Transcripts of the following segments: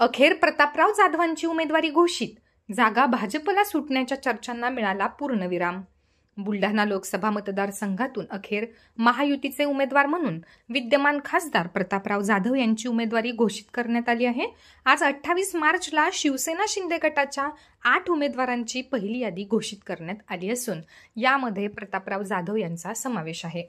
अखेर प्रतापराव जाधवांची उमेदवारी घोषित. जागा भाजपला सुटण्याच्या चर्चांना मिळाला पूर्णविराम. बुलढाणा लोकसभा मतदारसंघातून अखेर महायुतीचे उमेदवार म्हणून विद्यमान खासदार प्रतापराव जाधव यांची उमेदवारी घोषित करण्यात आली आहे. आज 28 मार्चला शिवसेना शिंदे गटाच्या 8 उमेदवारांची पहिली यादी घोषित करण्यात आली असून यामध्ये प्रतापराव जाधव यांचा समावेश आहे.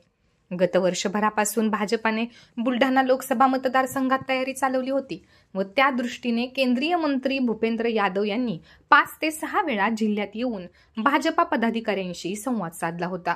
गत वर्षभरापासून भाजपाने बुलढाणा लोकसभा मतदारसंघात तयारी चालवली होती व त्या दृष्टीने केंद्रीय मंत्री भूपेंद्र यादव यांनी 5 ते 6 वेळा जिल्ह्यात येऊन भाजपा पदाधिकाऱ्यांशी संवाद साधला होता.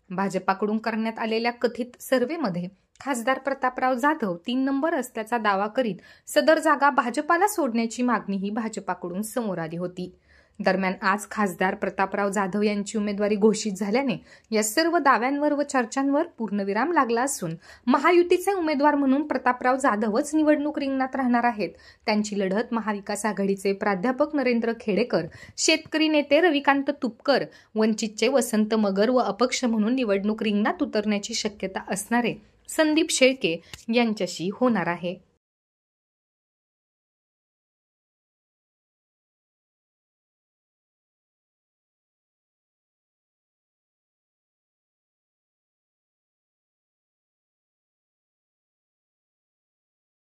भाजपाकडून करण्यात आलेल्या कथित सर्व्हेमध्ये खासदार प्रतापराव जाधव 3 नंबर असल्याचा दावा करीत सदर जागा भाजपाला सोडण्याची मागणीही भाजपाकडून समोर आली होती. दरम्यान आज खासदार प्रतापराव जाधव यांची उमेदवारी घोषित झाल्याने या सर्व दाव्यांवर व चर्चांवर पूर्णविराम लागला असून महायुतीचे उमेदवार म्हणून प्रतापराव जाधवच निवडणूक रिंगणात राहणार आहेत. त्यांची लढत महाविकास आघाडीचे प्राध्यापक नरेंद्र खेडेकर, शेतकरी नेते रविकांत तुपकर, वंचितचे वसंत मगर व अपक्ष म्हणून निवडणूक रिंगणात उतरण्याची शक्यता असणारे संदीप शेळके यांच्याशी होणार आहे.